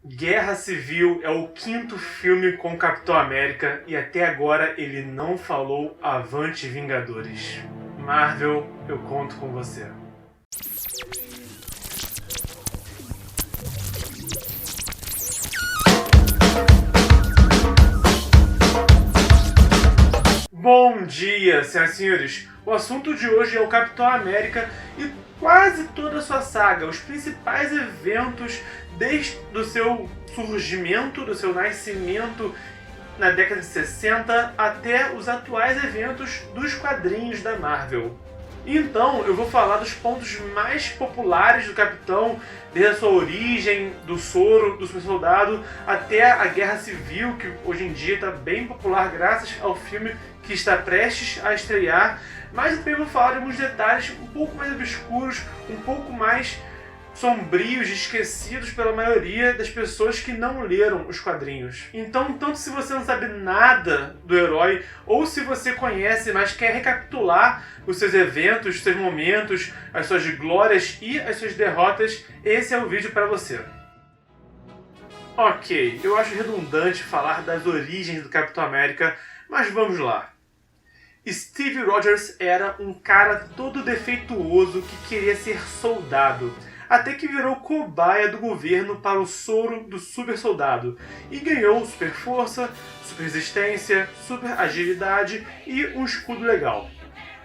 Guerra Civil é o quinto filme com Capitão América e até agora ele não falou Avante Vingadores. Marvel, eu conto com você. Bom dia, senhoras e senhores! O assunto de hoje é o Capitão América e quase toda a sua saga, os principais eventos desde o seu surgimento, do seu nascimento na década de 60 até os atuais eventos dos quadrinhos da Marvel. Então, eu vou falar dos pontos mais populares do Capitão, desde a sua origem, do soro, do super soldado, até a Guerra Civil, que hoje em dia está bem popular graças ao filme que está prestes a estrear. Mas também vou falar de alguns detalhes um pouco mais obscuros, um pouco mais sombrios e esquecidos pela maioria das pessoas que não leram os quadrinhos. Então, tanto se você não sabe nada do herói, ou se você conhece, mas quer recapitular os seus eventos, os seus momentos, as suas glórias e as suas derrotas, esse é o vídeo para você. Ok, eu acho redundante falar das origens do Capitão América, mas vamos lá. Steve Rogers era um cara todo defeituoso que queria ser soldado, até que virou cobaia do governo para o soro do super soldado e ganhou super força, super resistência, super agilidade e um escudo legal.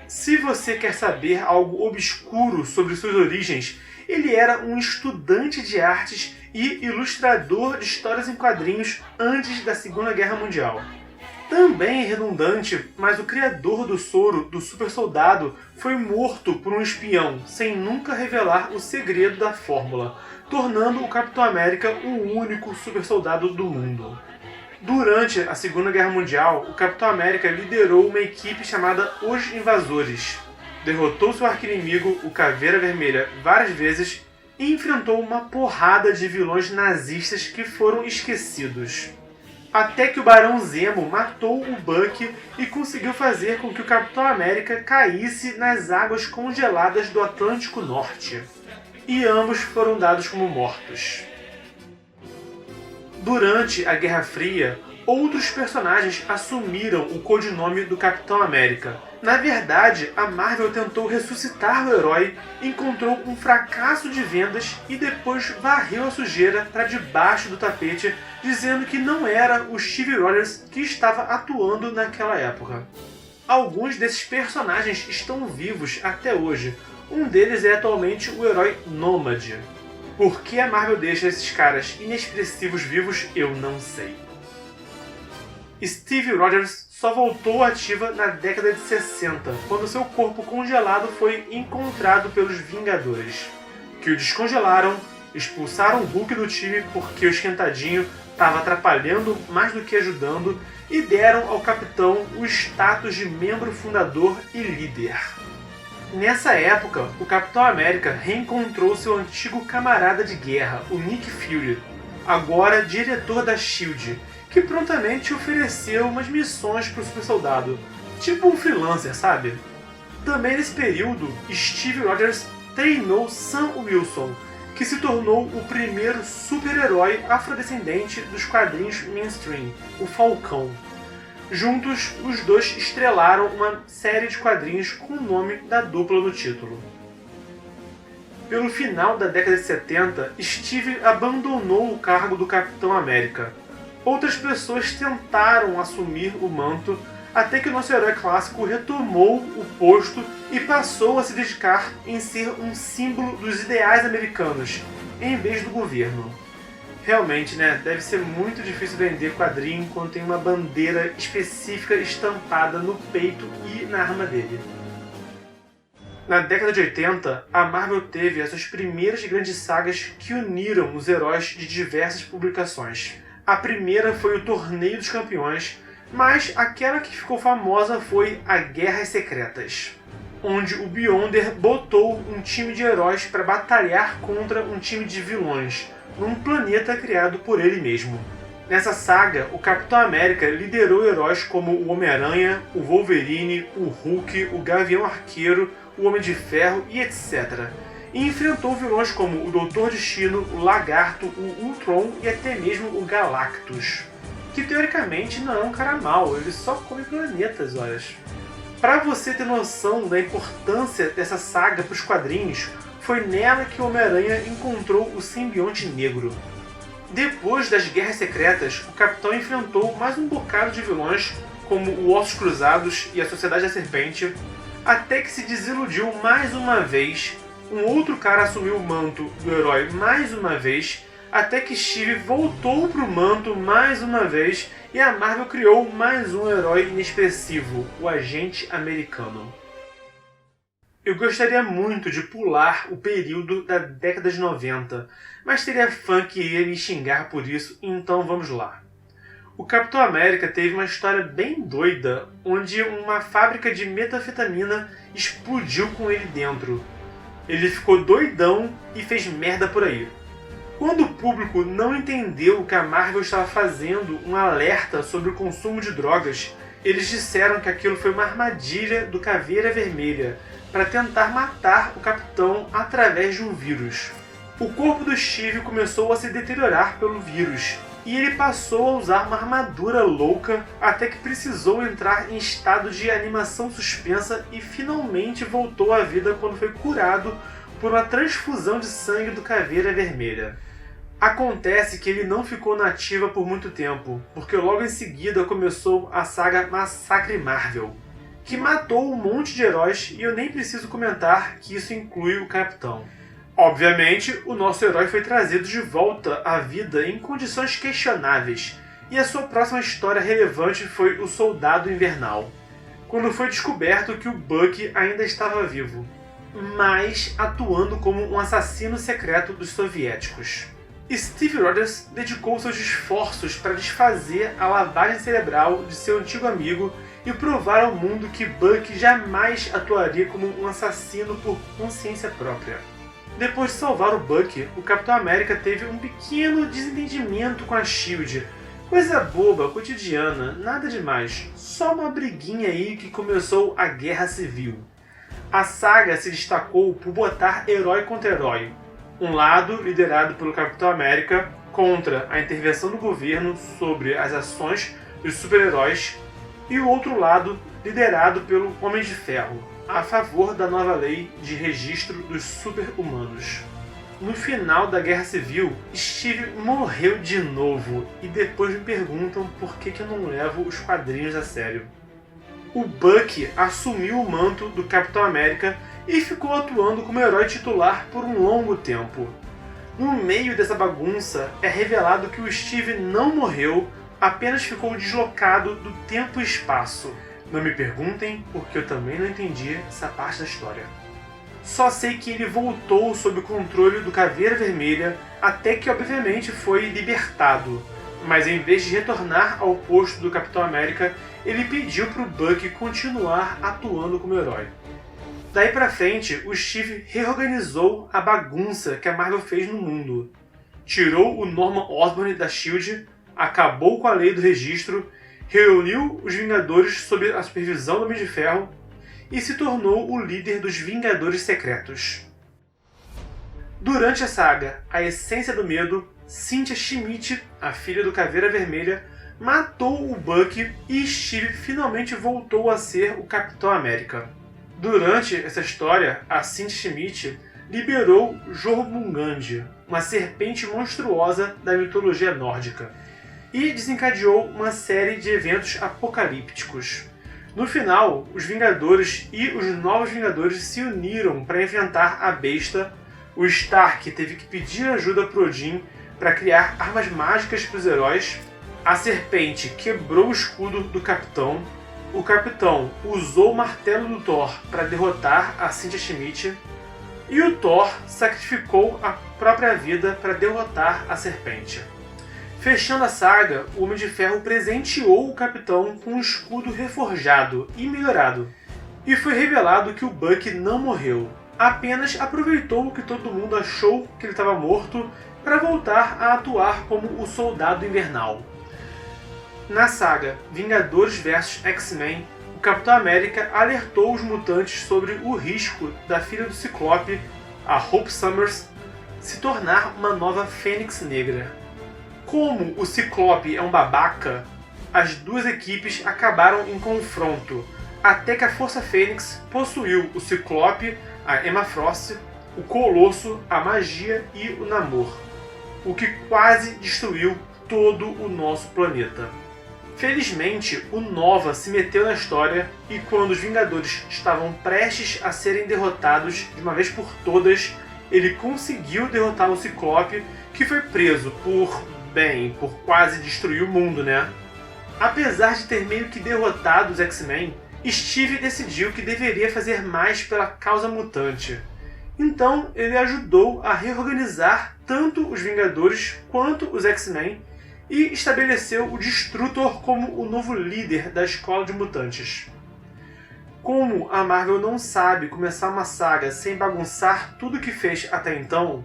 Se você quer saber algo obscuro sobre suas origens, ele era um estudante de artes e ilustrador de histórias em quadrinhos antes da Segunda Guerra Mundial. Também é redundante, mas o criador do soro do super soldado foi morto por um espião, sem nunca revelar o segredo da fórmula, tornando o Capitão América o único super soldado do mundo. Durante a Segunda Guerra Mundial, o Capitão América liderou uma equipe chamada Os Invasores. Derrotou seu arqui-inimigo, o Caveira Vermelha, várias vezes e enfrentou uma porrada de vilões nazistas que foram esquecidos. Até que o Barão Zemo matou o Bucky e conseguiu fazer com que o Capitão América caísse nas águas congeladas do Atlântico Norte. E ambos foram dados como mortos. Durante a Guerra Fria, outros personagens assumiram o codinome do Capitão América. Na verdade, a Marvel tentou ressuscitar o herói, encontrou um fracasso de vendas e depois varreu a sujeira para debaixo do tapete, dizendo que não era o Steve Rogers que estava atuando naquela época. Alguns desses personagens estão vivos até hoje. Um deles é atualmente o herói Nômade. Por que a Marvel deixa esses caras inexpressivos vivos, eu não sei. Steve Rogers só voltou ativa na década de 60, quando seu corpo congelado foi encontrado pelos Vingadores, que o descongelaram, expulsaram o Hulk do time porque o esquentadinho estava atrapalhando mais do que ajudando e deram ao capitão o status de membro fundador e líder. Nessa época, o Capitão América reencontrou seu antigo camarada de guerra, o Nick Fury, agora diretor da SHIELD, que prontamente ofereceu umas missões para o super soldado, tipo um freelancer, sabe? Também nesse período, Steve Rogers treinou Sam Wilson, que se tornou o primeiro super-herói afrodescendente dos quadrinhos mainstream, o Falcão. Juntos, os dois estrelaram uma série de quadrinhos com o nome da dupla no título. Pelo final da década de 70, Steve abandonou o cargo do Capitão América. Outras pessoas tentaram assumir o manto, até que o nosso herói clássico retomou o posto e passou a se dedicar em ser um símbolo dos ideais americanos, em vez do governo. Realmente, né? Deve ser muito difícil vender quadrinho quando tem uma bandeira específica estampada no peito e na arma dele. Na década de 80, a Marvel teve as suas primeiras grandes sagas que uniram os heróis de diversas publicações. A primeira foi o Torneio dos Campeões, mas aquela que ficou famosa foi a Guerras Secretas, onde o Beyonder botou um time de heróis para batalhar contra um time de vilões, num planeta criado por ele mesmo. Nessa saga, o Capitão América liderou heróis como o Homem-Aranha, o Wolverine, o Hulk, o Gavião Arqueiro, o Homem de Ferro e etc. e enfrentou vilões como o Doutor Destino, o Lagarto, o Ultron e até mesmo o Galactus, que teoricamente não é um cara mau, ele só come planetas, olha. Para você ter noção da importância dessa saga para os quadrinhos, foi nela que o Homem-Aranha encontrou o simbionte negro. Depois das Guerras Secretas, o Capitão enfrentou mais um bocado de vilões, como o Ossos Cruzados e a Sociedade da Serpente, até que se desiludiu mais uma vez. Um outro cara assumiu o manto do herói mais uma vez, até que Steve voltou pro manto mais uma vez e a Marvel criou mais um herói inexpressivo, o Agente Americano. Eu gostaria muito de pular o período da década de 90, mas teria fã que iria me xingar por isso, então vamos lá. O Capitão América teve uma história bem doida, onde uma fábrica de metanfetamina explodiu com ele dentro. Ele ficou doidão e fez merda por aí. Quando o público não entendeu que a Marvel estava fazendo um alerta sobre o consumo de drogas, eles disseram que aquilo foi uma armadilha do Caveira Vermelha para tentar matar o Capitão através de um vírus. O corpo do Steve começou a se deteriorar pelo vírus, e ele passou a usar uma armadura louca até que precisou entrar em estado de animação suspensa e finalmente voltou à vida quando foi curado por uma transfusão de sangue do Caveira Vermelha. Acontece que ele não ficou na ativa por muito tempo, porque logo em seguida começou a saga Massacre Marvel, que matou um monte de heróis e eu nem preciso comentar que isso inclui o Capitão. Obviamente, o nosso herói foi trazido de volta à vida em condições questionáveis, e a sua próxima história relevante foi o Soldado Invernal, quando foi descoberto que o Bucky ainda estava vivo, mas atuando como um assassino secreto dos soviéticos. Steve Rogers dedicou seus esforços para desfazer a lavagem cerebral de seu antigo amigo e provar ao mundo que Bucky jamais atuaria como um assassino por consciência própria. Depois de salvar o Bucky, o Capitão América teve um pequeno desentendimento com a SHIELD. Coisa boba, cotidiana, nada demais. Só uma briguinha aí que começou a Guerra Civil. A saga se destacou por botar herói contra herói. Um lado liderado pelo Capitão América contra a intervenção do governo sobre as ações dos super-heróis, e o outro lado liderado pelo Homem de Ferro, a favor da nova lei de registro dos super-humanos. No final da Guerra Civil, Steve morreu de novo, e depois me perguntam por que eu não levo os quadrinhos a sério. O Bucky assumiu o manto do Capitão América e ficou atuando como herói titular por um longo tempo. No meio dessa bagunça, é revelado que o Steve não morreu, apenas ficou deslocado do tempo e espaço. Não me perguntem, porque eu também não entendi essa parte da história. Só sei que ele voltou sob o controle do Caveira Vermelha, até que obviamente foi libertado. Mas em vez de retornar ao posto do Capitão América, ele pediu para o Bucky continuar atuando como herói. Daí pra frente, o Steve reorganizou a bagunça que a Marvel fez no mundo. Tirou o Norman Osborn da SHIELD, acabou com a lei do registro, reuniu os Vingadores sob a supervisão do Homem de Ferro e se tornou o líder dos Vingadores Secretos. Durante a saga A Essência do Medo, Cynthia Schmidt, a filha do Caveira Vermelha, matou o Bucky e Steve finalmente voltou a ser o Capitão América. Durante essa história, a Cynthia Schmidt liberou Jormungand, uma serpente monstruosa da mitologia nórdica, e desencadeou uma série de eventos apocalípticos. No final, os Vingadores e os Novos Vingadores se uniram para enfrentar a besta. O Stark teve que pedir ajuda para Odin para criar armas mágicas para os heróis. A serpente quebrou o escudo do Capitão. O Capitão usou o martelo do Thor para derrotar a Cynthia Schmidt. E o Thor sacrificou a própria vida para derrotar a serpente. Fechando a saga, o Homem de Ferro presenteou o Capitão com um escudo reforjado e melhorado. E foi revelado que o Bucky não morreu, apenas aproveitou que todo mundo achou que ele estava morto para voltar a atuar como o Soldado Invernal. Na saga Vingadores vs X-Men, o Capitão América alertou os mutantes sobre o risco da filha do Ciclope a Hope Summers, se tornar uma nova Fênix Negra. Como o Ciclope é um babaca, as duas equipes acabaram em confronto, até que a Força Fênix possuiu o Ciclope, a Emma Frost, o Colosso, a Magia e o Namor, o que quase destruiu todo o nosso planeta. Felizmente, o Nova se meteu na história e quando os Vingadores estavam prestes a serem derrotados de uma vez por todas, ele conseguiu derrotar o Ciclope, que foi preso por quase destruir o mundo, né? Apesar de ter meio que derrotado os X-Men, Steve decidiu que deveria fazer mais pela causa mutante. Então, ele ajudou a reorganizar tanto os Vingadores quanto os X-Men e estabeleceu o Destrutor como o novo líder da Escola de Mutantes. Como a Marvel não sabe começar uma saga sem bagunçar tudo que fez até então,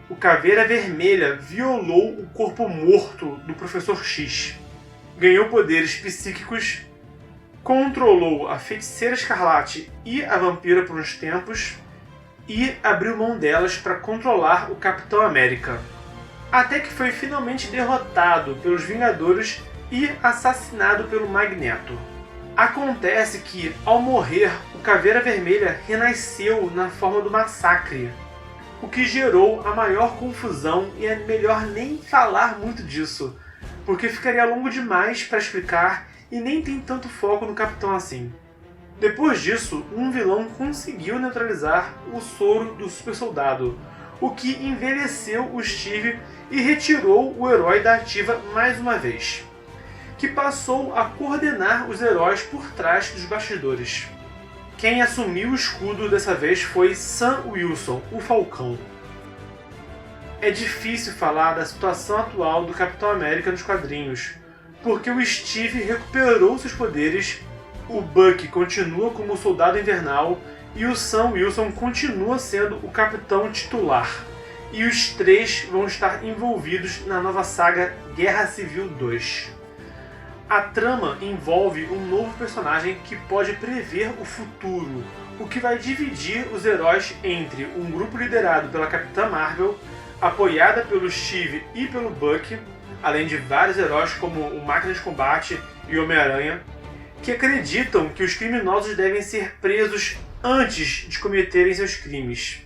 o Caveira Vermelha violou o corpo morto do Professor X, ganhou poderes psíquicos, controlou a Feiticeira Escarlate e a Vampira por uns tempos e abriu mão delas para controlar o Capitão América. Até que foi finalmente derrotado pelos Vingadores e assassinado pelo Magneto. Acontece que, ao morrer, o Caveira Vermelha renasceu na forma do Massacre, o que gerou a maior confusão e é melhor nem falar muito disso, porque ficaria longo demais para explicar e nem tem tanto foco no Capitão assim. Depois disso, um vilão conseguiu neutralizar o soro do super soldado, o que envelheceu o Steve e retirou o herói da ativa mais uma vez, que passou a coordenar os heróis por trás dos bastidores. Quem assumiu o escudo dessa vez foi Sam Wilson, o Falcão. É difícil falar da situação atual do Capitão América nos quadrinhos, porque o Steve recuperou seus poderes, o Bucky continua como o Soldado Invernal e o Sam Wilson continua sendo o Capitão titular. E os três vão estar envolvidos na nova saga Guerra Civil 2. A trama envolve um novo personagem que pode prever o futuro, o que vai dividir os heróis entre um grupo liderado pela Capitã Marvel, apoiada pelo Steve e pelo Bucky, além de vários heróis como o Máquina de Combate e Homem-Aranha, que acreditam que os criminosos devem ser presos antes de cometerem seus crimes.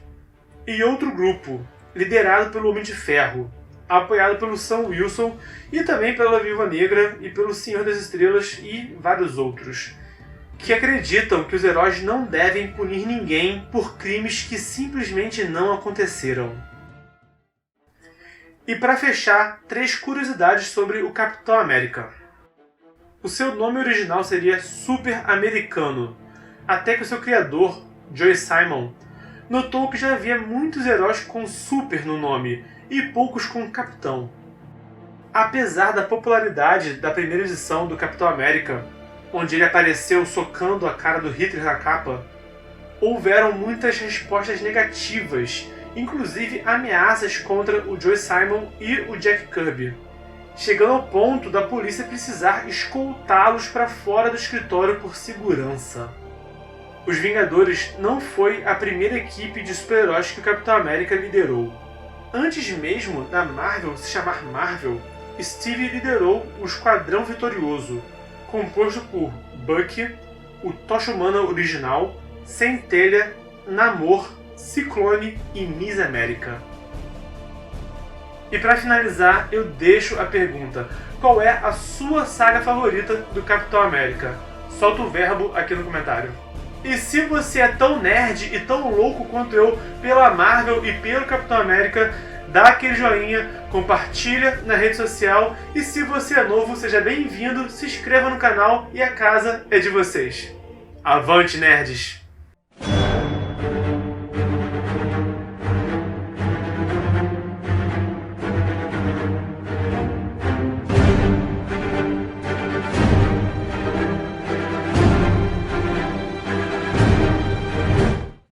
E outro grupo, liderado pelo Homem de Ferro, apoiado pelo Sam Wilson e também pela Viúva Negra e pelo Senhor das Estrelas e vários outros, que acreditam que os heróis não devem punir ninguém por crimes que simplesmente não aconteceram. E para fechar, 3 curiosidades sobre o Capitão América. O seu nome original seria Super Americano, até que o seu criador, Joe Simon, notou que já havia muitos heróis com Super no nome e poucos com Capitão. Apesar da popularidade da primeira edição do Capitão América, onde ele apareceu socando a cara do Hitler na capa, houveram muitas respostas negativas, inclusive ameaças contra o Joe Simon e o Jack Kirby, chegando ao ponto da polícia precisar escoltá-los para fora do escritório por segurança. Os Vingadores não foi a primeira equipe de super-heróis que o Capitão América liderou. Antes mesmo da Marvel se chamar Marvel, Steve liderou o Esquadrão Vitorioso, composto por Bucky, o Tocha Humana original, Centelha, Namor, Ciclone e Miss América. E para finalizar, eu deixo a pergunta: qual é a sua saga favorita do Capitão América? Solta o verbo aqui no comentário. E se você é tão nerd e tão louco quanto eu pela Marvel e pelo Capitão América, dá aquele joinha, compartilha na rede social e se você é novo, seja bem-vindo, se inscreva no canal e a casa é de vocês. Avante, nerds!